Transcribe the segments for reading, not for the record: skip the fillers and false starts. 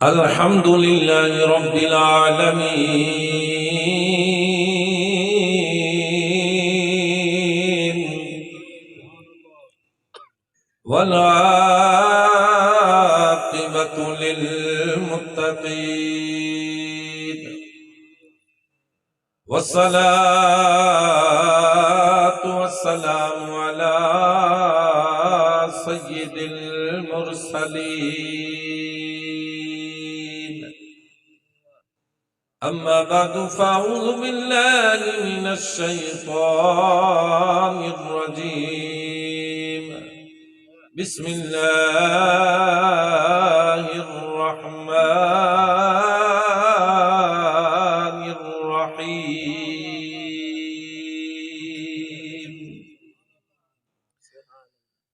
الحمد لله رب العالمين والعاقبة للمتقين والصلاة والسلام على سيد المرسلين أما بعد فأعوذ بالله من الشيطان الرجيم بسم الله الرحمن الرحيم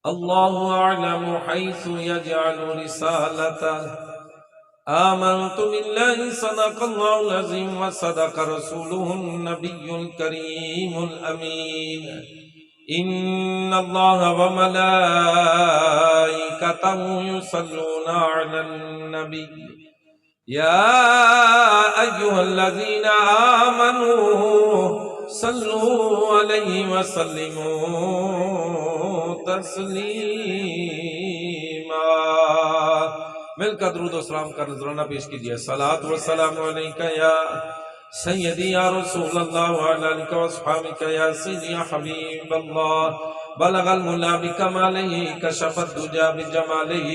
الله أعلم حيث يجعل رسالته آمنت بالله صدق الله العظيم وصدق رسوله النبي الكريم الأمين إن الله وملائكته يصلون على النبي يا أيها الذين آمنوا صلوا عليه وسلموا تسليما مل کر درود و سلام کا نذرانہ پیش کیجئے صلاۃ و سلام علیکہ یا سیدی یا رسول اللہ وعلی آلہ و اصحابہ یا سیدی یا حبیب اللہ بلغ الملا بکمالہ کشف الدجی بجمالہ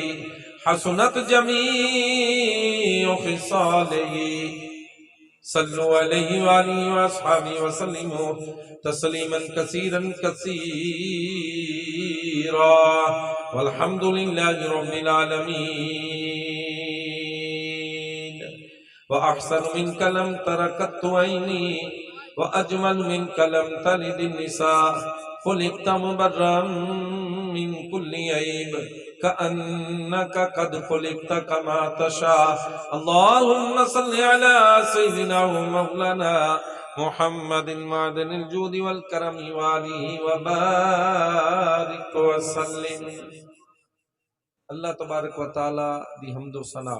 حسنت جمیع خصالہ صلو علیہ وآلہ و اصحابہ وسلموا تسلیما کثیرا کثیرا والحمد للہ رب العالمین وأحسن منك لم تركت عيني وأجمل منك لم تلد النساء خلقت مبرا من كل عيب كأنك قد خلقت كما تشاء اللهم صل على سيدنا ومولانا محمد معدن الجود والكرم وآله وبارك وسلم اللہ تبارک و تعالی دی حمد و ثنا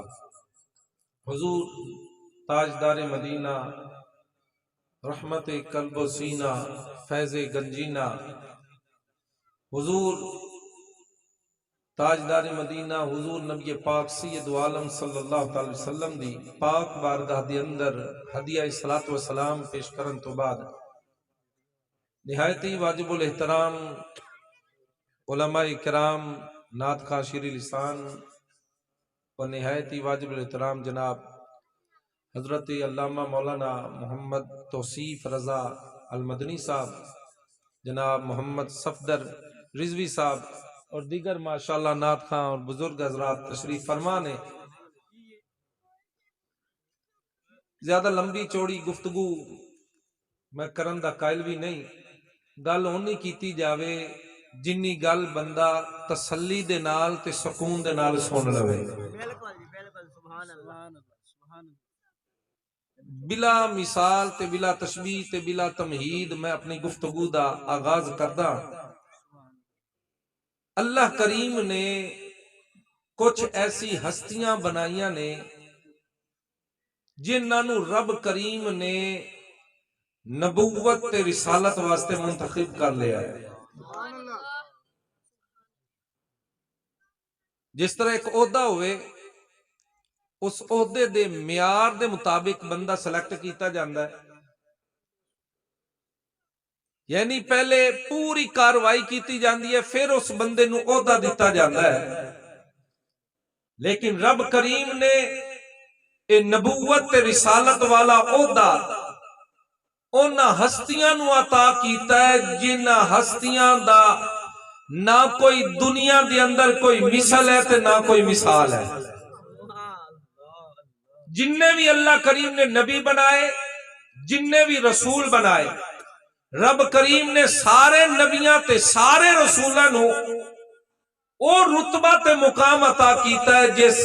حضور تاجدار مدینہ رحمت قلب و سینہ فیض گنجینہ حضور تاجدار مدینہ حضور نبی پاک سید عالم صلی اللہ علیہ وسلم دی پاک بارگاہ دی اندر ہدیہ صلاۃ و سلام پیش کرن تو بعد نہایتی واجب الاحترام علماء کرام نعت خواں شیر لسان اور نہایتی واجب الاحترام جناب حضرت علامہ مولانا محمد توصیف رضا المدنی صاحب، جناب محمد صفدر رضوی صاحب اور دیگر ماشاءاللہ نعت خواں اور بزرگ حضرات تشریف فرما نے۔ زیادہ لمبی چوڑی گفتگو میں کرن دا قائل بھی نہیں، گل اونی کیتی جاوے جنی گل بندہ تسلی دے نال تے سکون دے نال سن لوے، بلا مثال تے بلا تشبیہ تے بلا تمہید میں اپنی گفتگو دا آغاز کردا۔ اللہ کریم نے کچھ ایسی ہستیاں بنائیاں نے جنہاں نو رب کریم نے نبوت تے رسالت واسطے منتخب کر لیا ہے۔ جس طرح ایک عہدہ ہوئے اس عہدے دے معیار دے مطابق بندہ سلیکٹ کیتا جاندہ ہے، یعنی پہلے پوری کاروائی کیتی جاندی ہے پھر اس بندے نو عہدہ دیتا جاندہ ہے، لیکن رب کریم نے اے نبوت تے رسالت والا عہدہ انہاں ہستیاں نو عطا کیتا ہے جنہاں ہستیاں دا نہ کوئی دنیا دے اندر کوئی مثل ہے تے نہ کوئی مثال ہے۔ جننے بھی اللہ کریم نے نبی بنائے، جننے بھی رسول بنائے، رب کریم نے سارے نبیاں تے سارے رسولاں نو او رتبہ تے مقام عطا کیتا ہے جس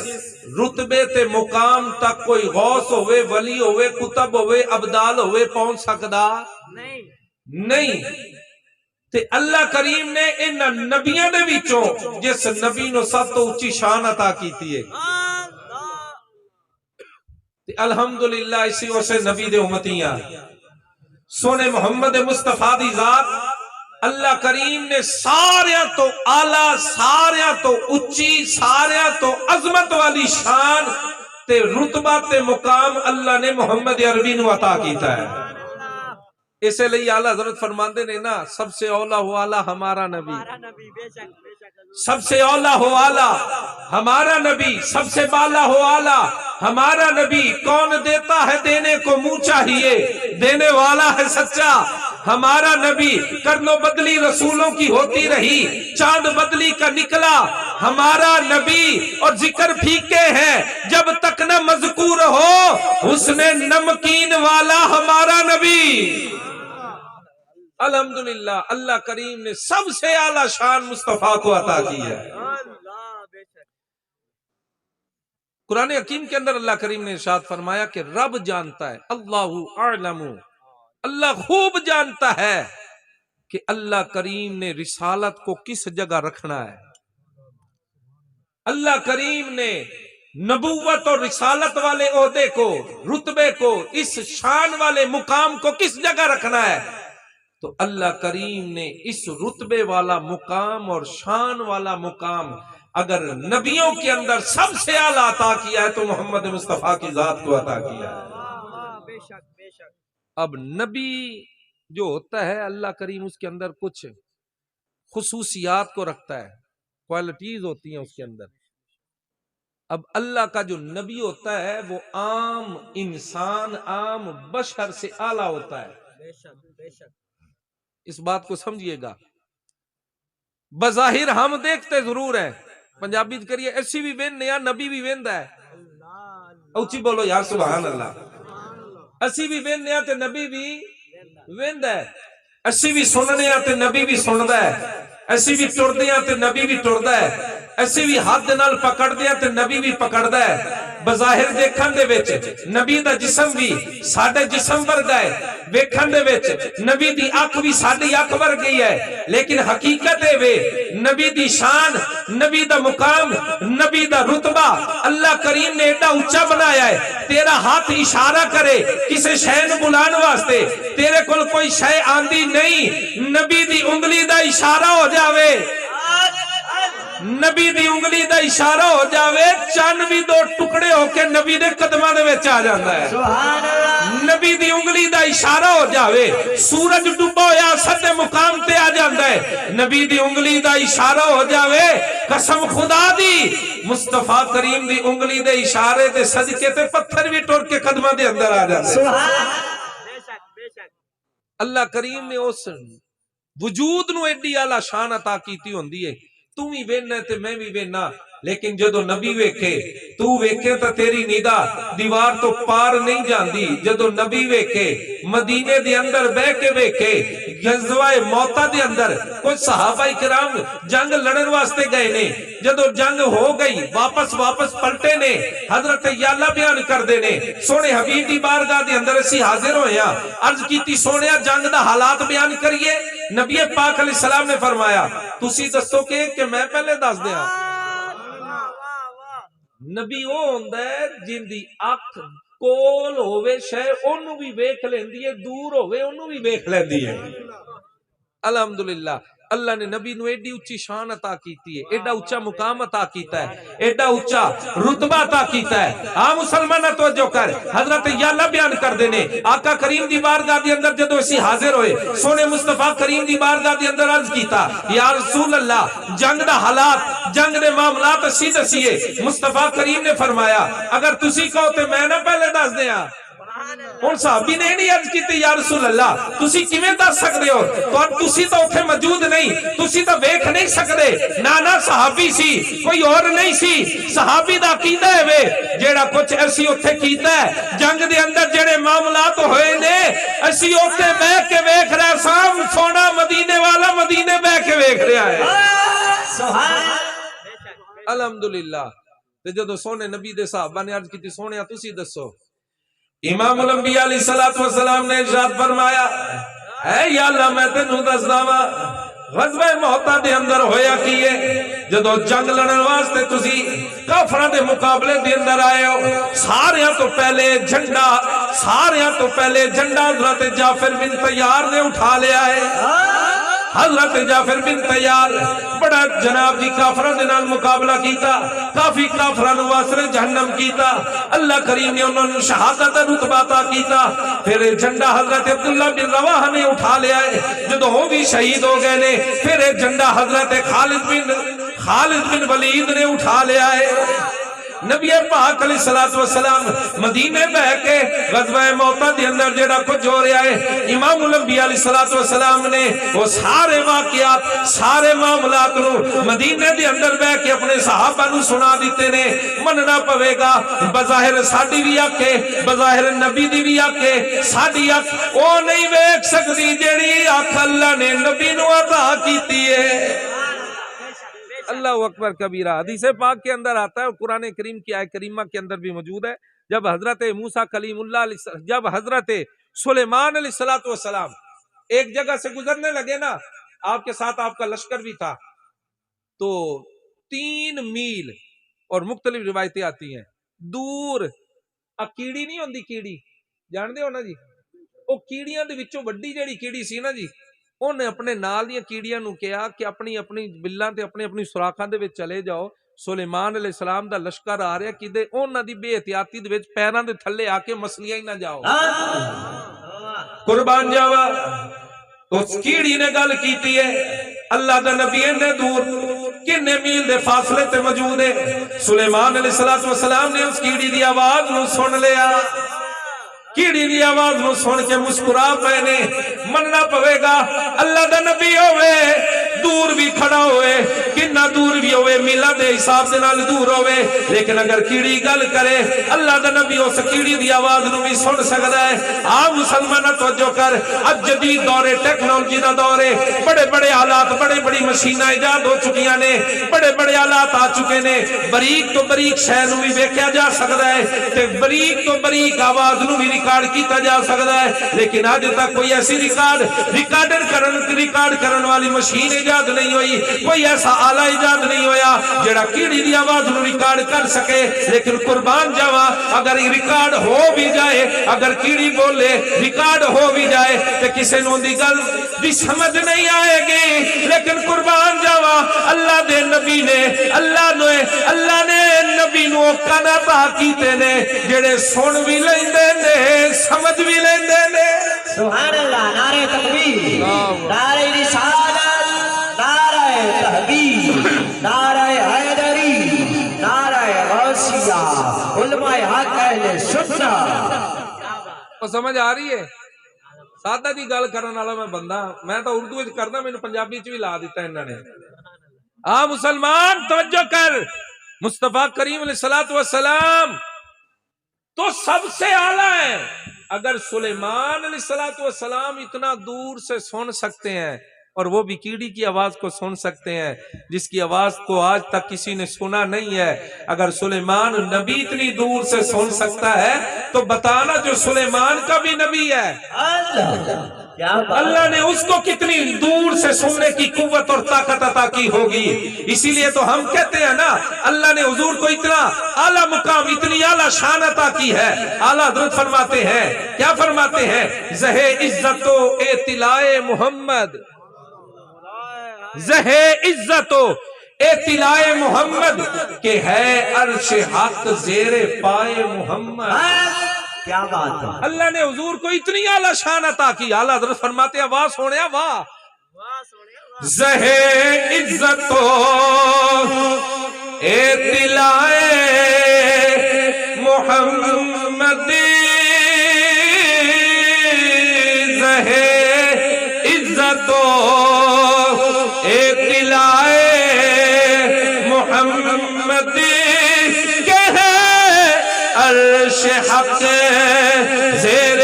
رتبے تے مقام تک کوئی غوث ہوئے، ولی ہوئے، کتب ہوئے، ابدال ہوئے پہنچ سکدا نہیں۔ تے اللہ کریم نے ان نبیوں دے وچوں جس نبی نو سب تو اونچی شان عطا کیتی ہے الحمدللہ اسی واسے نبی دے امتیاں سونے محمد مصطفیٰ دی ذات اللہ کریم نے ساریاں تو آلہ ساریاں تو اچھی ساریاں تو عظمت والی شان تے رتبہ تے مقام اللہ نے محمد عربی نو عطا کیتا ہے. اسے لئے اعلیٰ حضرت فرماندے نے نا سب سے اولا ہو اعلیٰ ہمارا نبی، سب سے اولا ہو اعلیٰ ہمارا نبی، سب سے بالا ہو اعلیٰ ہمارا نبی. کون دیتا ہے دینے کو منہ چاہیے، دینے والا ہے سچا ہمارا نبی. کرنو بدلی رسولوں کی ہوتی رہی، چاند بدلی کا نکلا ہمارا نبی. اور ذکر پھیکے ہیں جب تک نہ مذکور ہو حسن نمکین والا ہمارا نبی. الحمدللہ اللہ کریم نے سب سے اعلیٰ شان مصطفیٰ کو عطا کی ہے. قرآن حکیم کے اندر اللہ کریم نے ارشاد فرمایا کہ رب جانتا ہے، اللہ اعلم، اللہ خوب جانتا ہے کہ اللہ کریم نے رسالت کو کس جگہ رکھنا ہے. اللہ کریم نے نبوت اور رسالت والے عہدے کو، رتبے کو، اس شان والے مقام کو کس جگہ رکھنا ہے. تو اللہ کریم نے اس رتبے والا مقام اور شان والا مقام اگر نبیوں کے اندر سب سے اعلیٰ عطا کیا ہے تو محمد مصطفیٰ کی ذات کو عطا کیا ہے. اب نبی جو ہوتا ہے اللہ کریم اس کے اندر کچھ خصوصیات کو رکھتا ہے، کوالٹیز ہوتی ہیں اس کے اندر. اب اللہ کا جو نبی ہوتا ہے وہ عام انسان، عام بشر سے اعلیٰ ہوتا ہے. اس بات کو سمجھیے گا. بظاہر ہم دیکھتے ضرور ہیں، پنجابی کریے ایسی بھی وین نیا نبی بھی ویند ہے. اچھی بولو یار سبحان اللہ. اسی بھی وین نیا تے نبی بھی ویند ہے. اسی بھی سننے تے نبی بھی سندا ہے. اسی بھی ٹردے تے نبی بھی ٹردا ہے. اسی بھی ہاتھ نال پکڑ دیا تے نبی بھی پکڑدا ہے. بظاہر دیکھن دے وچ نبی دا جسم بھی ساڈے جسم ورگا ہے، ویکھن دے وچ نبی دی اکھ بھی ساڈی اکھ ورگی ہے، لیکن حقیقت اے وے نبی دی شان، نبی دا مقام، نبی دا رتبہ اللہ کریم نے ایڈا اونچا بنایا ہے. تیرا ہاتھ اشارہ کرے کسے شے نوں بلان واسطے، تیرے کول کوئی شے آندی نہیں، نبی دی انگلی دا اشارہ ہو جاوے، نبی دی انگلی دا اشارہ ہو جاوے، چند بھی دو ٹکڑے ہو کے نبی دے قدماں دے وچ آ جاندا ہے. نبی دی انگلی دا اشارہ ہو جاوے، سورج ڈوبا ہویا سدے مقام تے آ جاندا ہے. نبی دی انگلی دا اشارہ ہو جاوے، قسم خدا دی مصطفیٰ کریم دی انگلی دے اشارے دے صدقے تے پتھر بھی ٹر کے قدماں دے اندر آ جاندے. اللہ کریم نے اس وجود نو ایڈی اعلیٰ شان عطا کیتی ہوندی ہے. تو بھی وینا تے میں بھی وینا، لیکن جدو نبی ویکھے تو ویکھے تا تیری نگاہ دیوار تو پار نہیں جاندی. جدو نبی ویکھے مدینے دے اندر بہ کے ویکھے غزوہ موتا دے اندر کچھ صحابہ کرام جنگ لڑن واسطے گئے نے، جدو جنگ ہو گئی واپس پلٹے نے. حضرت یالا بیان کر دے نے سونے حبیب دی بارگاہ دے اندر اسی حاضر ہویا، عرض کیتی سونیا جنگ دا حالات بیان کریے. نبی پاک علیہ السلام نے فرمایا تسی دسو کہ میں پہلے دس دیا. نبی وہ ہوندا ہے جن دی اکھ کول ہووے شے اونوں بھی ویکھ لیندی ہے، دور ہووے اونوں بھی ویکھ لیندی ہے. الحمدللہ اللہ نے نبی نو ایڈی اچھی شان عطا کیتی ہے، ایڈا اچھا مقام عطا کیتا ہے، ایڈا اچھا رتبہ عطا کیتا ہے. ہاں مسلمان توجہ کر، حضرت یالا بیان کر دینے آقا کریم دی بارگاہ دی اندر جدو اسی حاضر ہوئے سونے مصطفیٰ کریم دی بارگاہ دی اندر عرض کیتا یا رسول اللہ جنگ دا حالات جنگ دے معاملات اسی دسیے. مصطفیٰ کریم نے فرمایا اگر تسی کہو تے میں نہ پہلے دس دیاں. اور صحابی نے نہیں عرض کیتی یا رسول اللہ تسی کیویں دس سکدے ہو، تو تسی تو اوتھے موجود نہیں، تسی تو ویکھ نہیں سکدے. نانا صحابی سی کوئی اور نہیں سی. صحابی دا عقیدہ ہے وے جیڑا کچھ اسی اوتھے کیتا ہے جنگ دے اندر جڑے معاملات ہوئے نے اسی اوتھے بیٹھ کے ویکھ رہے سام سونا مدینے والا مدینے بیٹھ کے ویکھ رہا ہے. سبحان الحمدللہ. تے جدوں سونے نبی دے صحابہ نے عرض کیتی سونیا تسی دسو. امام الانبیاء علیہ الصلوۃ والسلام نے ارشاد فرمایا اے یا اللہ میں تینوں دسدا وا غزوہ موتا دے اندر ہویا کیے جدو جنگ لڑن واسطے تسی کافراں دے مقابلے دے اندر آئے ہو ساریاں تو پہلے جھنڈا حضرت جعفر بن طیار نے اٹھا لیا ہے حضرت جعفر بن طیار بڑا جناب جی کافراں دے نال مقابلہ کیتا کافی کافراں نو واسطے جہنم کیتا اللہ کریم نے انہوں نے شہادت رتبہ عطا کیتا پھر جھنڈا حضرت عبداللہ بن رواحہ نے اٹھا لیا ہے جدو وہ بھی شہید ہو گئے نے پھر جھنڈا حضرت خالد بن ولید نے اٹھا لیا ہے نبی پاک علیہ السلام مدینے بہ کے غزوہ موتا دے اندر جڑا کچھ ہو رہا ہے امام الانبیاء علیہ السلام نے وہ سارے واقعات سارے معاملات نو مدینے دے اندر بہ کے اپنے صحابہ نو سنا دیتے نے مننا پوے گا بظاہر ساڈی بھی آکھے بظاہر نبی دی بھی آکھے ساڈی آکھ او نہیں ویکھ سکدی جیڑی آکھ اللہ نے نبی نو عطا کیتی ہے اللہ اکبر کبیرہ حدیث پاک کے اندر آتا ہے اور قرآن کریم کی آیت کریمہ کے اندر بھی موجود ہے جب حضرت موسیٰ کلیم اللہ جب حضرت سلیمان علیہ السلام ایک جگہ سے گزرنے لگے نا آپ کے ساتھ آپ کا لشکر بھی تھا تو 3 میل اور مختلف روایتیں آتی ہیں دور کیڑی نہیں ہوندی کیڑی جان دے ہو نا جی وہ کیڑیاں دے وچوں وڈی جیڑی کیڑی سی نا جی انہیں اپنے نال دیاں کیڑیاں نو کہا کہ اپنی بلاں تے اپنی سوراخاں دے وچ چلے جاؤ سلیمان علیہ السلام دا لشکر آ رہا کدے انہاں دی بے احتیاطی دے وچ پیراں دے تھلے آ کے مسلیاں ہی نہ جاؤ قربان جاوا اس کیڑی نے گل کیتی ہے اللہ دا نبی نے دور کنے میل دے فاصلے تے موجود ہے سلیمان علیہ السلام نے اس کیڑی دی آواز نو سن لیا کیڑی دی آواز نو سن کے مسکرا پہنے مننا پوے گا اللہ دا نبی ہوئے دور بھی کھڑا ہوئے کنا دور بھی ہوئے میلا دے حساب سے نال دور ہوئے لیکن اگر کیڑی گل کرے اللہ دا نبی اس کیڑی دی آواز نو بھی سن سکتا ہے آپ مسلمان توجہ کر اب جدید دورے ٹیکنالوجی دا دورے بڑے بڑے آلات بڑی مشینہ ایجاد ہو چکیاں نے بڑے آلات آ چکے نے بریک تو بریک شے نو بھی ویکھیا جا سکتا ہے تے بریک تو بریک آواز نو بھی ریکارڈ کیتا جا سکتا ہے لیکن آج تک کوئی ایسی ریکارڈ کرن والی مشین ایجاد نہیں ہوئی کوئی ایسا آلہ ایجاد نہیں ہویا جڑا کیڑی دی آواز نو ریکارڈ کر سکے لیکن قربان جاوا اگر ریکارڈ ہو بھی جائے اگر کیڑی بولے ریکارڈ ہو بھی جائے تو کسے نو دی گل بھی سمجھ نہیں آئے گی لیکن قربان جاوا اللہ دے نبی نے اللہ نے نبی نو کانا پا کیتے نے جڑے سن بھی لیندے نے سمجھ بھی لیندے نے سبحان اللہ نعرہ تکبیر نعرہ رسالت نعرہ تحقیق نعرہ حیدری نعرہ غوثیہ علماء حق اہل سنت وہ سمجھ آ رہی ہے سادہ جی گل کرن والا میں بندہ میں تو اردو وچ کردا مینوں پنجابی چ بھی لا دیتا انہاں نے مسلمان توجہ کر مصطفیٰ کریم علیہ السلام تو سب سے اعلیٰ ہے اگر سلیمان علیہ السلام اتنا دور سے سن سکتے ہیں اور وہ بھی کیڑی کی آواز کو سن سکتے ہیں جس کی آواز کو آج تک کسی نے سنا نہیں ہے اگر سلیمان نبی اتنی دور سے سن سکتا ہے تو بتانا جو سلیمان کا بھی نبی ہے اللہ نے اس کو کتنی دور سے سننے کی قوت اور طاقت عطا کی ہوگی اسی لیے تو ہم کہتے ہیں نا اللہ نے حضور کو اتنا اعلیٰ مقام اتنی اعلیٰ شان عطا کی ہے اعلیٰ حضرت فرماتے ہیں کیا فرماتے ہیں زہ عزت و اطلاع محمد زہ عزت و اطلاع محمد کہ ہے عرش حق زیر پائے محمد کیا بات ہے اللہ نے حضور کو اتنی اعلیٰ شان عطا کی اعلیٰ حضرت فرماتے ہیں واہ سوڑیا واہ زہ عزت و اطلاع محمد زہ عزت و اطلاع محمد کہ ہے عرش حق زیر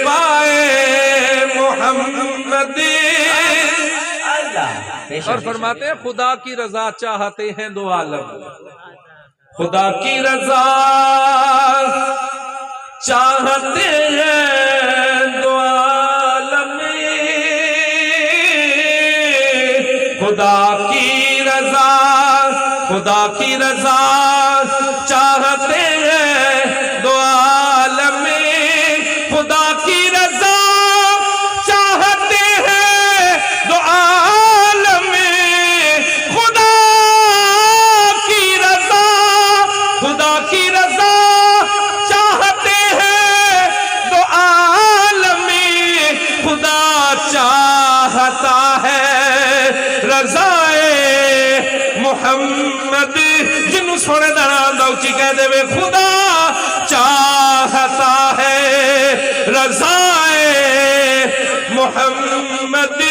پائے محمد اور فرماتے ہیں خدا کی رضا چاہتے ہیں دو عالم خدا کی رضا چاہتے ہیں دو عالم کی رضا چاہتے ہیں دو عالم خدا کی رضا چاہتے ہیں دو عالم خدا کی رضا چاہتے ہیں دو عالم خدا چاہتا ہے رضائے محمد جنوں سونے دا نام دا اچھی کہہ دے وے خدا چاہتا ہے رضائے محمد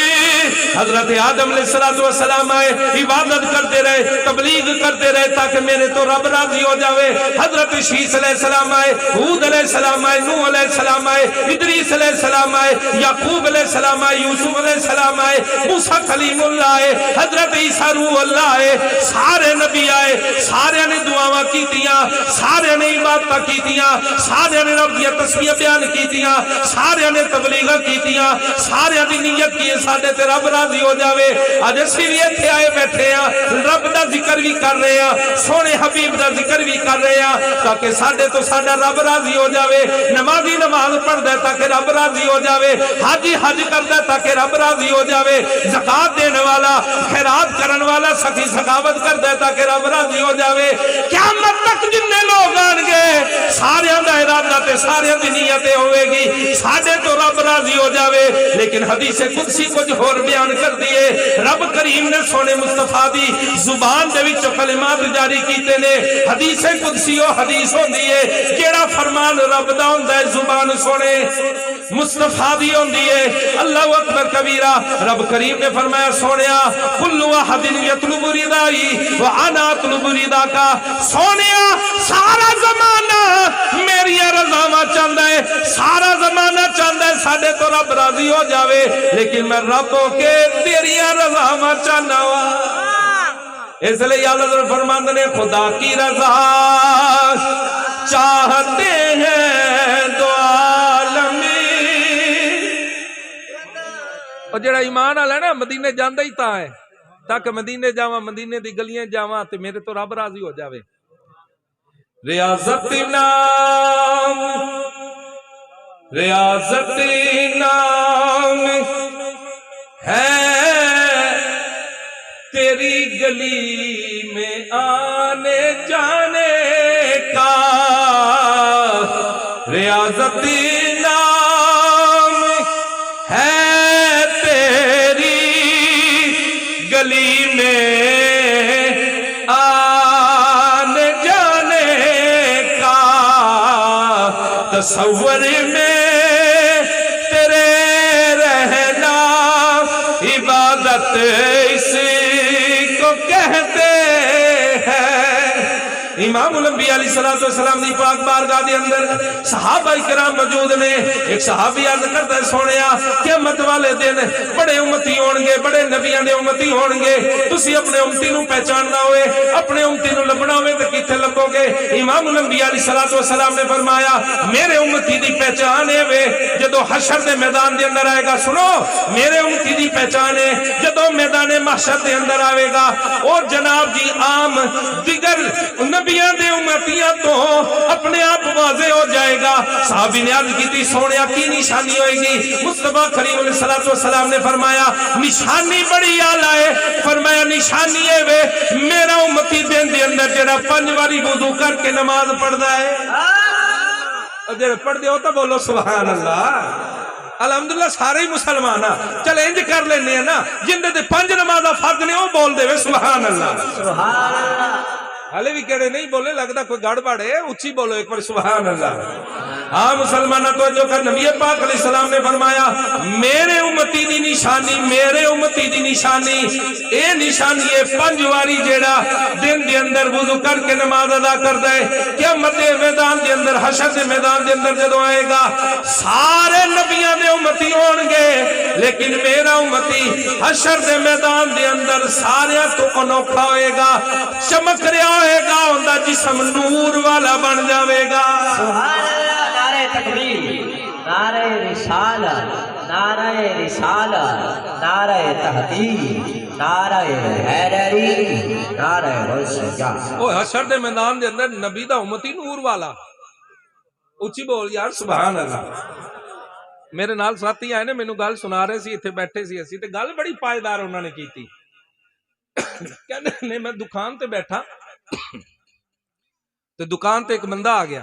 حضرت آدم علیہ السلام آئے عبادت کرتے رہے تبلیغ کرتے رہے تاکہ میرے تو رب راضی ہو جاوے حضرت شیس علیہ السلام آئے ہود علیہ السلام آئے نوح علیہ السلام آئے ادریس علیہ السلام آئے یعقوب علیہ السلام آئے یوسف علیہ السلام آئے موسیٰ کلیم اللہ آئے حضرت عیسیٰ روح اللہ آئے سارے نبی آئے سارے نے دعاواں کی دیا سارے نے عبادتہ کی دیا سارے نے رب دیا تسبیح بیان کی دیا سارے نے تبلیغ کی دیا سارے دی نیت کی ساڈے تے رب راضی ہو جاوے اج اسی بھی ایتھے آئے بیٹھے ہیں رب دا ذکر بھی کر رہے ہیں سونے حبیب دا ذکر بھی کر رہے ہیں تاکہ ساڈے تو ساڈا رب راضی ہو جاوے نمازی نماز پڑھدا ہے تاکہ رب راضی ہو جاوے حاجی حج کردا ہے تاکہ رب راضی ہو جاوے زکات دینے والا خیرات کرن والا سخی سخاوت کردا ہے تاکہ رب راضی ہو جاوے قیامت تک جتنے لوگ آن گے سارے دا ارادہ تے سارے دی نیت ہوے گی ساڈے تو رب راضی ہو جاوے لیکن حدیث قدسی کچھ اور بیان کر دیے رب کریم نے سونے مصطفیٰ دی زبان دے وچوں کلمات جاری کیتے نے حدیث قدسی او حدیث ہوندی ہے کیڑا فرمان رب دا ہوندا ہے زبان سونے مصطفیٰ دی ہوندی ہے اللہ اکبر کبیرہ رب کریم نے فرمایا سونیا کل واحد یطلب ردائی وانا اطلب رضاکا سونیا سارا زمانہ میری رضاواں چاہندا ہے سارا زمانہ چاہندا ہے ساڈے تو رب راضی ہو جاوے لیکن میں رب ہو کے تیری رضاواں چاہنا وا اس لیے اللہ تعالی فرماندے نے خدا کی رضا چاہتے ہیں دو عالم اور جڑا ایمان والا ہے نا مدینے جاندا ہی تا ہے تاکہ مدینے جاواں مدینے دی گلیاں جاواں تے میرے تو رب راضی ہو جاوے ریاضت نام ہے تیری گلی میں آنے جانے کا ریاضت نام ہے تیری گلی میں آنے جانے کا تصور میں تیرے رہنا عبادت اسی کو کہتے ہیں امام الانبیاء علیہ السلام دی پاک بارگاہ دے اندر صحابہ کرام موجود نے ایک صحابی عرض کرتا ہے سونیا قیامت والے دن بڑے امتی ہون گے بڑے نبیاں دے امتی ہون گے تسی اپنے امتی نو پہچاننا ہوئے اپنے امتی نو لبنا ہوئے تے کتے لبو گے امام الانبیاء علیہ السلام نے فرمایا میرے امتی دی پہچان ہے وے جدو حشر دے میدان دے اندر آئے گا سنو میرے امتی دی پہچان ہے جدو میدان محشر دے اندر آئے گا اور جناب جی عام دیگر نبیاں دے امتیاں تو اپنے آپ واضح ہو جائے گا صحابی نے عرض کی تھی سونیا کی نشانی ہوئے گی مصطفیٰ کریم علیہ السلام نے فرمایا نشانی بڑی آلہ ہے فرمایا نشانی ہے وے میرا امتی دن دے اندر جڑا 5 باری وضو کر کے نماز پڑھدا ہے جڑے پڑھ دے ہو تو بولو سبحان اللہ الحمدللہ سارے ہی مسلمان چل انج کر لینے ہیں نا جن دے 5 نمازاں فرض نے وہ بول دے وے سبحان اللہ سبحان اللہ حالے بھی کہڑے نہیں بولے لگتا کوئی گڑ بڑ ہے اچھی بولو ایک بار سبحان اللہ ہاں مسلمانہ تو جو کر نبی پاک علیہ السلام نے فرمایا میرے امتی دی نشانی میرے امتی دی نشانی اے نشانی ہے 5 واری جیڑا دن دے اندر وضو کر کے نماز ادا کردا ہے قیامت دے میدان دے اندر حشر دے میدان دے اندر جدوں آئے گا سارے نبیاں دے امتی ہون گے لیکن میرا امتی حشر دے میدان دے اندر سارے تو انوکھا ہوئے گا چمک رہا ہوئے گا اوندا جسم نور والا بن جاوے گا سبحان اللہ نعرہ تکبیر نعرہ رسالت، نعرہ رسالت، نعرہ تحقیق، نعرہ حیدری، نعرہ غوثیہ۔ او حشر دے میدان دے اندر نبی دا امتی نور والا اچھی بول یار سبحان اللہ۔ میرے نال ساتھی آئے نے مینوں گل سنا رہے سی، ایتھے بیٹھے سی اسی تے گل بڑی پائیدار انہوں نے کیتی۔ کہندے نے میں دکان تے بیٹھا تے دکان تے ایک بندہ آ گیا،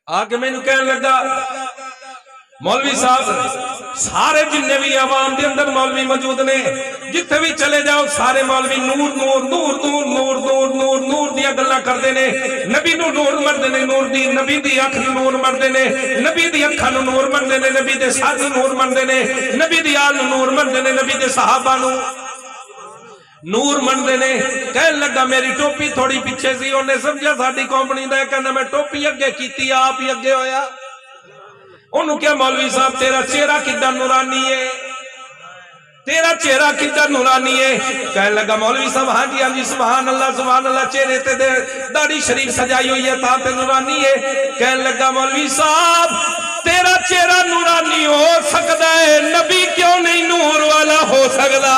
آ کے مینوں کہنے لگا مولوی صاحب سارے جننے بھی عوام دے اندر مولوی موجود نے، جتھے بھی چلے جاؤ سارے مولوی نور نور نور نور نور نور نور نور دیا گلاں کردے نے، نبی نو نور مردے نے، نور دی نبی دی اکھ نو نور مردے نے، نبی دی اکھاں نو نور مردے نے، نبی دے ساتھ نو نور مردے نے، نبی دی آل نو نور مردے نے، نبی دے صحابہ نو نور مندے نے۔ کہنے لگا میری ٹوپی تھوڑی پیچھے سی، انہیں سمجھا ساڈی کمپنی دا، کہنا میں ٹوپی اگے کیتی آپ ہی اگے ہویا۔ انہوں کیا مولوی صاحب تیرا چہرہ کدھر نورانی ہے، تیرا چہرہ کدھر نورانی ہے؟ کہنے لگا مولوی صاحب ہاں جی سبحان اللہ چہرے تے داڑھی شریف سجائی ہوئی ہے تا تے نورانی ہے۔ کہنے لگا مولوی صاحب تیرا چہرہ نورانی ہو سکتا ہے، نبی کیوں نہیں نور والا ہو سکتا؟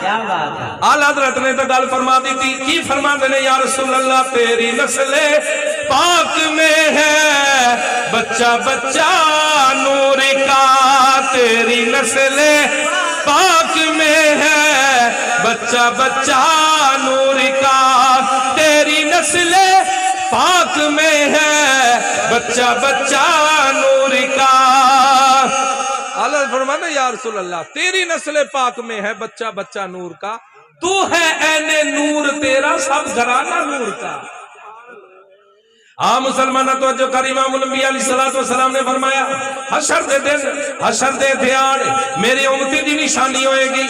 کیا بات ہے۔ آل حضرت نے تو گل فرما دی تھی، کی فرما دینے یا رسول اللہ تیری نسل پاک میں ہے بچہ بچہ نور کا، تیری نسل پاک میں ہے بچہ بچہ نور کا، تیری نسل پاک میں ہے بچہ بچہ نور کا۔ اللہ فرمانا یا رسول اللہ تیری نسل پاک میں ہے بچہ بچہ نور کا، تو ہے این نور تیرا سب گھرانہ نور کا۔ ہاں مسلمانہ توجہ کر، امام الانبیاء علیہ السلام نے فرمایا حشر دے دن، حشر دے دیار میری امتی دی نشانی ہوئے گی،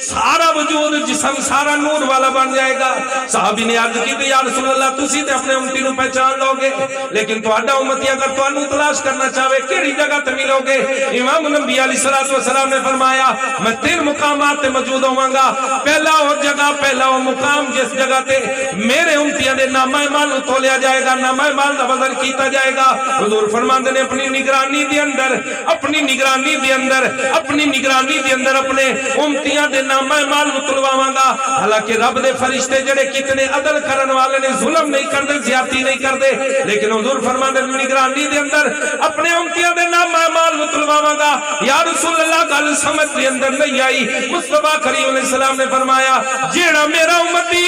سارا وجود جسم سارا نور والا بن جائے گا۔ صحابی نے عرض کی تھی یا رسول اللہ تسی تے اپنے امتی نو پہچان لو گے، لیکن تہاڈا امتی اگر تانوں تلاش کرنا چاہے کیڑی جگہ تے ملو گے؟ امام الانبیاء علیہ السلام نے فرمایا میں 3 مقامات تے موجود ہوں گا۔ پہلا وہ جگہ، پہلا وہ مقام جس جگہ تے میرے امتیاں دے نامہ اعمال نو تولیا جائے گا، نامہ مال دا وزن کیتا جائے گا۔ حضور فرماندے نے اپنی نگرانی دے اندر، اپنی نگرانی دے اندر، اپنی نگرانی دے اندر اپنے امتیاں دے نامہ مال مطلواواں گا۔ حالانکہ رب دے فرشتے جڑے کتنے عدل کرن والے نے، ظلم نہیں کردے، زیادتی نہیں کردے، لیکن حضور فرماندے نے نگرانی دے اندر اپنے امتیاں دے نامہ مال مطلواواں گا۔ یا رسول اللہ گل سمجھ دے اندر نہیں آئی۔ مصطفیٰ کریم علیہ السلام نے فرمایا جیڑا میرا امتی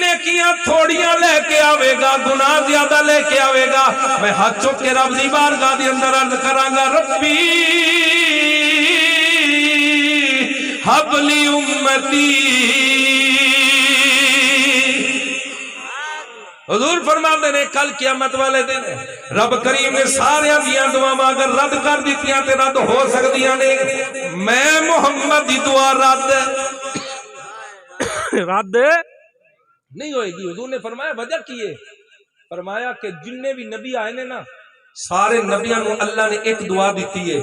نیکیاں تھوڑیاں لے کے آوے گا، گناہ زیادہ لے کے آوے گا، میں ہاتھ چک کے رب دی بارگاہ دی اندر عرض کراں گا ربی حب لی امتی۔ حضور فرماندے نے کل قیامت والے دن رب کریم نے سارے دیاں دعاواں اگر رد کر دتیاں تے رد ہو سکدیاں نے، میں محمد دی دعا رد نہیں ہوئے گی۔ حضور نے فرمایا وجہ کی ہے؟ فرمایا کہ جننے بھی نبی آئے نے نا سارے نبیاں نو اللہ نے ایک دعا دیتی ہے،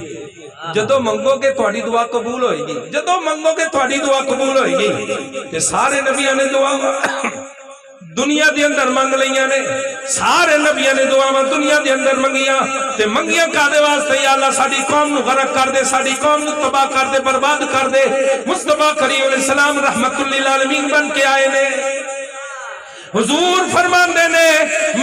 جدو منگو گے تہاڈی دعا قبول ہوئے گی، جدو منگو گے تہاڈی دعا قبول ہوئے گی۔ کہ سارے نبیاں نے دعا دنیا دے اندر منگ لیاں نے، سارے نبیاں نے دعاواں دنیا دے اندر منگیاں، تے منگیاں کادے واسطے؟ یا اللہ ساڈی قوم نو غرق کر دے، ساڈی قوم نو تباہ کر دے، برباد کر دے۔ مصطفیٰ کریم علیہ السلام رحمت للعالمین بن کے آئے نے۔ حضور فرماندے نے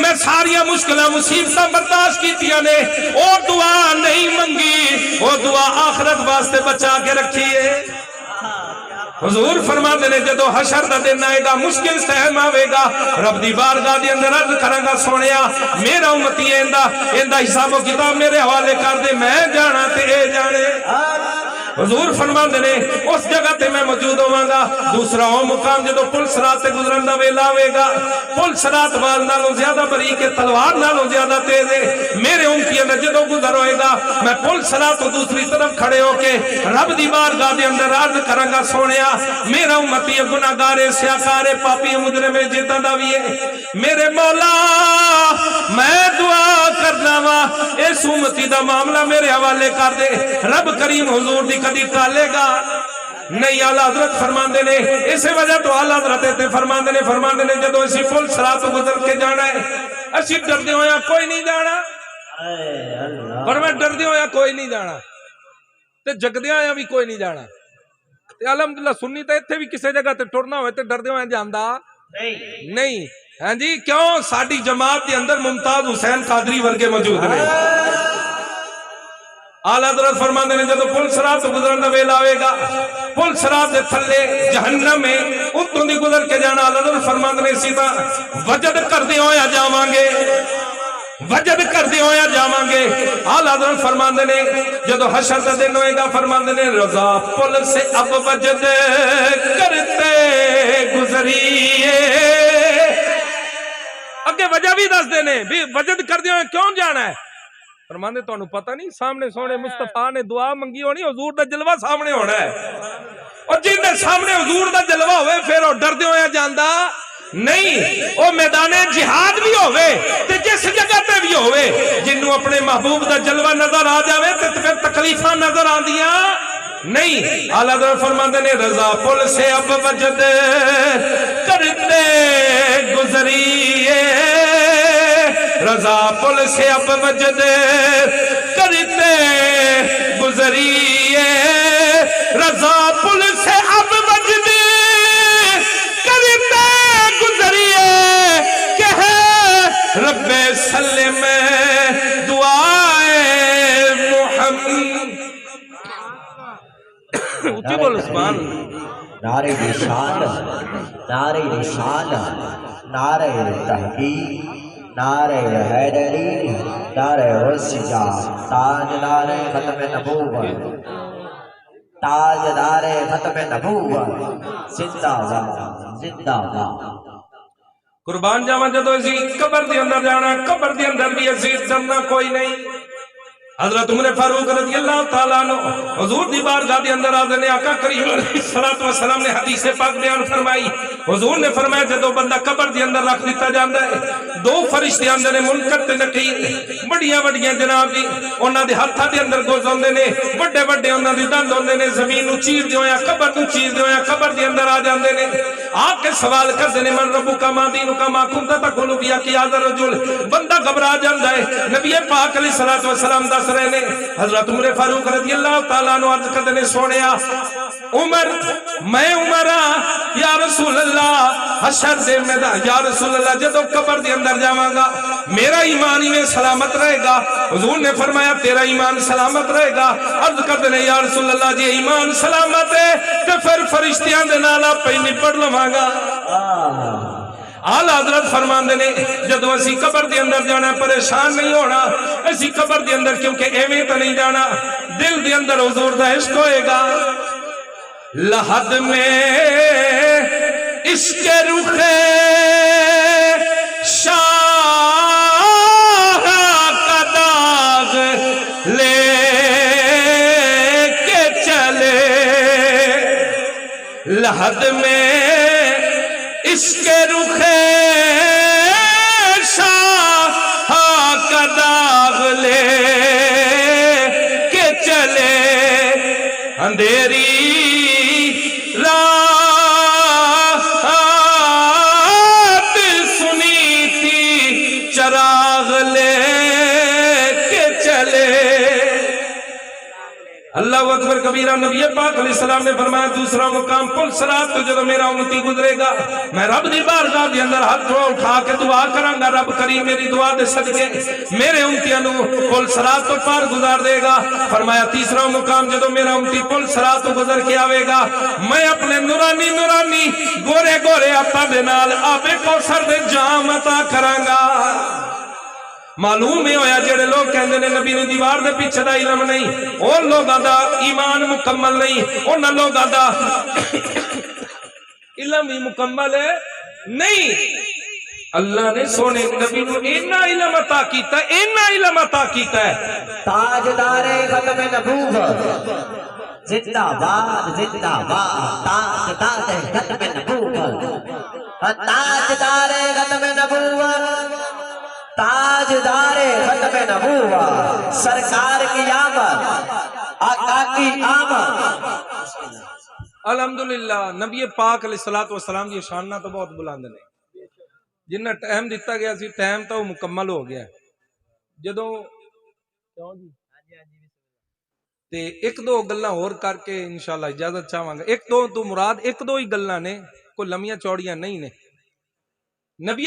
میں ساری مشکلہ مصیبتاں برداشت کیتیاں نے، او دعا نہیں منگی، او دعا آخرت واسطے بچا کے رکھی ہے۔ حضور فرماندے نے جدو حشر دا دن آئے گا، مشکل سہم آئے گا، رب دی بارگاہ دی اندر عرض کراں گا سونیا میرا امتی ایندا حساب و کتاب میرے حوالے کر دے، میں جانا تے اے جانے۔ حضور فرماندے نے اس جگہ تے میں موجود ہوں گا۔ دوسرا وہ مقام جدو پل صراط تے گزرن دا ویلا ہوئے گا، پل صراط وال نالوں زیادہ باریک ہے، تلوار نالوں زیادہ تیز ہے، میرے امتیاں دا جدو گزر ہوئے گا میں پل صراط تو دوسری طرف کھڑے ہو کے رب دی بارگاہ دے اندر عرض کراں گا سونیا میرا امتی گناہگار ہے، سیاکار ہے، پاپی مجرم ہے، جیتا دا بھی ہے، میرے مولا میں دعا کرنا وا اس امتی دا معاملہ میرے حوالے کر دے۔ رب کریم حضور دی کدی ٹالے گا نہیں۔ اعلیٰ حضرت فرماندے نے اسی وجہ تو اعلیٰ حضرت فرماندے نے جدو اسی پل صراط گزر کے جانا ہے، اسی ڈردے ہویا کوئی نہیں جانا اے اللہ پر میں ڈردے ہویا کوئی نہیں جانا تے جگدے ہویا بھی کوئی نہیں جانا تے الحمدللہ سنی تے ایتھے بھی کسے جگہ تے ٹرنا ہوئے تے ڈردے ہویا جاندا نہیں نہیں ہاں جی کیوں ساڈی جماعت دے اندر ممتاز حسین قادری ورگے موجود نے آل حضرت فرماندے نے جدو پل صراط تو گزرن دا ویلا آوے گا پل صراط دے تھلے جہنم ہے اتوں دی گزر کے جانا آل حضرت فرماندے نے اسی طرح وجد کردے ہویا جاواں گے وجد کردے ہویا جاواں گے آل حضرت فرماندے نے جدو حشر دا دن ہوئے گا فرماندے نے رضا پل سے اب وجد کرتے گزریے اگے وجہ بھی دس دینے بھی وجد کردے ہوئے کیوں جانا ہے فرماندے تو انہوں پتہ نہیں سامنے سونے مصطفیٰ نے دعا منگی ہونی حضور دا جلوہ سامنے ہونا ہے اور جن دے سامنے حضور دا جلوہ ہوئے پھر وہ ڈر دے ہویا جاندہ نہیں وہ میدان جہاد بھی ہوئے تے جس جگہ تے بھی ہوئے جنہوں اپنے محبوب دا جلوہ نظر آ جاوے تے پھر تکلیفہ نظر آ دیا نہیں اعلیٰ حضرت فرماندے نے رضا پل سے اب وجد کرتے گزریے رضا پل سے اب وجد کرتے گزریے رضا پل سے اب وجد کرتے گزریے کہ ہے رب سلم دعائے محمد اچھی بول عثمان نعرہ رسالت نعرہ رسالت نعرہ تحقیق نعرہ حیدری نعرہ رسجا تاجدار ختم نبوت تاجدار ختم نبوت زندہ باد زندہ باد قربان جاواں جدو اسی قبر دے اندر جانا قبر دے اندر بھی اسی ڈرنا کوئی نہیں حضرت عمر فاروق رضی اللہ تعالیٰ عنہ حضور دی بارگاہ دے اندر آدھے نے آقا کریم علیہ السلام نے حدیث پاک بیان فرمائی حضور نے فرمایا جدو بندہ قبر دے اندر رکھ دیتا جاندہ ہے دو فرشتے اندر نے منکر تے نقیر بڑیاں بڑیاں جناب دی انہاں دے ہتھاں دے اندر گوز ہوندے نے بڑے بڑے انہاں دی دند ہوندے نے زمین نو چیر دے ہویا قبر نو چیر دے ہویا قبر دے اندر آ جاندے نے آ کے سوال کردے نے من ربک ما دینک ما کنت تقول فی کہ ہذا الرجل بندہ گھبرا جاندا ہے نبی پاک علیہ السلام دس رہے نے حضرت عمر فاروق رضی اللہ تعالیٰ عنہ عرض کردے نے سونیا عمر میں عمرہ یا رسول اللہ حشر دے میدان یا رسول اللہ جدو قبر دے اندر جاواں گا میرا ایمان ہی میں سلامت رہے گا حضور نے فرمایا تیرا ایمان سلامت رہے گا عرض کردے نے یا رسول اللہ جی ایمان سلامت ہے تو پھر فرشتیاں دے نال آپ پہ نپڑ لواں گا آل حضرت فرماندے نے جدو اسی قبر دے اندر جانا پریشان نہیں ہونا اسی قبر دے اندر کیونکہ ایویں تو نہیں جانا دل دے اندر حضور دا عشق ہوئے گا لحد میں عشق رخ شاہ کا داغ لے کے چلے لحد میں عشق رخ شاہ کا داغ لے کے چلے اندھیری رات سنی تھی چراغ لے کے چلے اللہ اکبر کبیرہ نبی پاک علیہ السلام نے فرمایا دوسرا مقام پل صراط تو جدو میرا امتی گزرے گا میں رب دی بارگاہ دے اندر ہاتھ اٹھا کے دعا کراں گا رب کریم میری دعا دے صدقے میرے امتیاں نو پل صراط تو پار گزار دے گا فرمایا تیسرا مقام جدو میرا امتی پل صراط تو گزر کے آوے گا میں اپنے نورانی گورے گورے ہاتھاں دے نال آب کوثر دے جام عطا کراں گا معلوم ہی ہویا جڑے لوگ کہندے نے نبی نو دیوار دے پیچھے دا علم نہیں اور لوگاں دا ایمان مکمل نہیں انہاں لوگاں دا علم ہی مکمل ہے نہیں اللہ نے سونے نبی نو اینا علم عطا کیتا ہے اینا علم عطا کیتا ہے تاجدار ختم نبوت زندہ باد زندہ باد تاجدار ختم نبوت تاجدار ختم نبوت تاجدار ختم نبوت سرکار کی آمد آقا کی آمد الحمدللہ نبی پاک علیہ السلام کی شانہ تو بہت بلند نہیں ਜਿੰਨਾ ਟਾਈਮ ਦਿੱਤਾ ਗਿਆ ਸੀ ਟਾਈਮ ਤਾਂ ਉਹ ਮੁਕੰਮਲ ਹੋ ਗਿਆ। ਜਦੋਂ ਕਿਉਂ ਜੀ ਤੇ ਇੱਕ ਦੋ ਗੱਲਾਂ ਹੋਰ ਕਰਕੇ ਇਨਸ਼ਾਅੱਲਾ ਇਜਾਜ਼ਤ ਚਾਹਾਂਗਾ। ਇੱਕ ਦੋ ਤੋਂ ਮੁਰਾਦ ਇੱਕ ਦੋ ਹੀ ਗੱਲਾਂ ਨੇ, ਕੋਈ ਲੰਮੀਆਂ ਚੌੜੀਆਂ ਨਹੀਂ ਨੇ। ਨਬੀ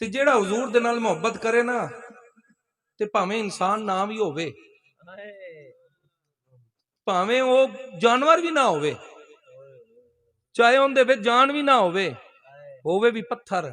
ਤੇ ਜਿਹੜਾ ਹੁਜ਼ੂਰ ਦੇ ਨਾਲ ਮੁਹੱਬਤ ਕਰੇ ਨਾ ਤੇ ਭਾਵੇਂ ਇਨਸਾਨ ਨਾ ਵੀ ਹੋਵੇ, ਭਾਵੇਂ ਉਹ ਜਾਨਵਰ ਵੀ ਨਾ ਹੋਵੇ, ਚਾਹੇ ਉਹਦੇ ਵਿੱਚ ਜਾਨ ਵੀ ਨਾ ਹੋਵੇ ਵੀ ਪੱਥਰ,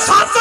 7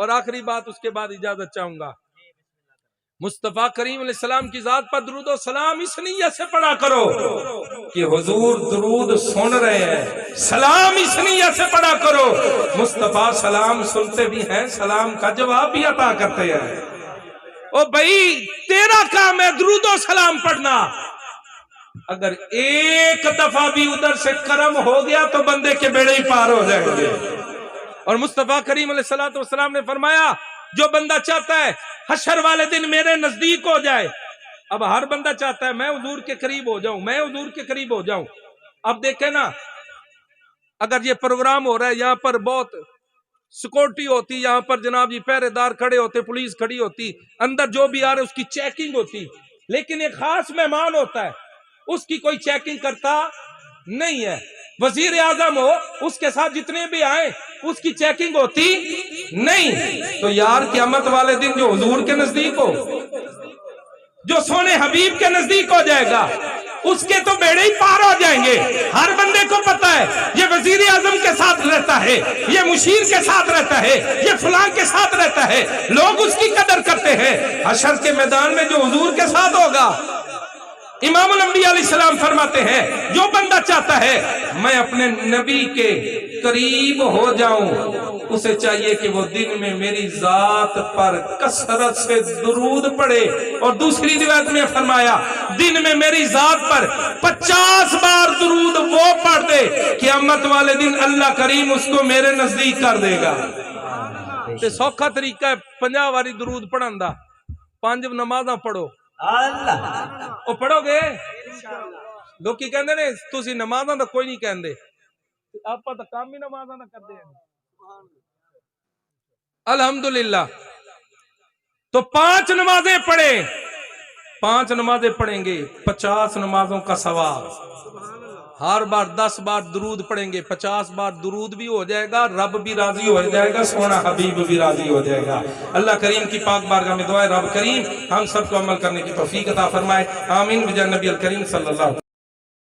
اور آخری بات اس کے بعد اجازت چاہوں گا، مصطفیٰ کریم علیہ السلام کی ذات پر درود و سلام اس نیت سے پڑھا کرو کہ حضور درود سن رہے ہیں، سلام اس نیت سے پڑھا کرو مصطفیٰ سلام سنتے بھی ہیں، سلام کا جواب بھی عطا کرتے ہیں۔ او بھائی تیرا کام ہے درود و سلام پڑھنا، اگر ایک دفعہ بھی ادھر سے کرم ہو گیا تو بندے کے بیڑے ہی پار ہو جائیں گے۔ اور مصطفیٰ کریم علیہ السلام نے فرمایا جو بندہ چاہتا ہے حشر والے دن میرے نزدیک ہو جائے، اب ہر بندہ چاہتا ہے میں حضور کے قریب ہو جاؤں، میں حضور کے قریب ہو جاؤں۔ اب دیکھیں نا، اگر یہ پروگرام ہو رہا ہے یہاں پر بہت سیکورٹی ہوتی، یہاں پر جناب جی پہرے دار کھڑے ہوتے، پولیس کھڑی ہوتی، اندر جو بھی آ رہے اس کی چیکنگ ہوتی، لیکن ایک خاص مہمان ہوتا ہے اس کی کوئی چیکنگ کرتا نہیں ہے۔ وزیر اعظم ہو اس کے ساتھ جتنے بھی آئیں اس کی چیکنگ ہوتی نہیں۔ تو یار قیامت والے دن جو حضور کے نزدیک ہو، جو سونے حبیب کے نزدیک ہو جائے گا، اس کے تو بیڑے ہی پار ہو جائیں گے۔ ہر بندے کو پتا ہے یہ وزیر اعظم کے ساتھ رہتا ہے، یہ مشیر کے ساتھ رہتا ہے، یہ فلاں کے ساتھ رہتا ہے، لوگ اس کی قدر کرتے ہیں۔ حشر کے میدان میں جو حضور کے ساتھ ہوگا، امام الانبیاء علیہ السلام فرماتے ہیں جو بندہ چاہتا ہے میں اپنے نبی کے قریب ہو جاؤں، اسے چاہیے کہ وہ دن میں میری ذات پر کثرت سے درود پڑھے، اور دوسری روایت میں فرمایا دن میں میری ذات پر 50 بار درود وہ پڑھ دے، قیامت والے دن اللہ کریم اس کو میرے نزدیک کر دے گا۔ تے سوکھا طریقہ ہے 50 باری درود پڑھن دا، 5 نمازاں پڑھو۔ اللہ وہ پڑھو گے؟ لوگ کی کہندے نے تسی نمازاں دا کوئی نہیں کہندے، آپا تا کام ہی نمازاں دا کردے ہیں۔ الحمدللہ تو 5 نمازیں پڑھیں، 5 نمازیں پڑھیں گے 50 نمازوں کا ثواب، ہر بار 10 بار درود پڑھیں گے، 50 بار درود بھی ہو جائے گا، رب بھی راضی ہو جائے گا، سونا حبیب بھی راضی ہو جائے گا۔ اللہ کریم کی پاک بارگاہ میں دعا ہے رب کریم ہم سب کو عمل کرنے کی توفیق عطا فرمائے، آمین بجائے نبی الکریم صلی اللہ علیہ وسلم۔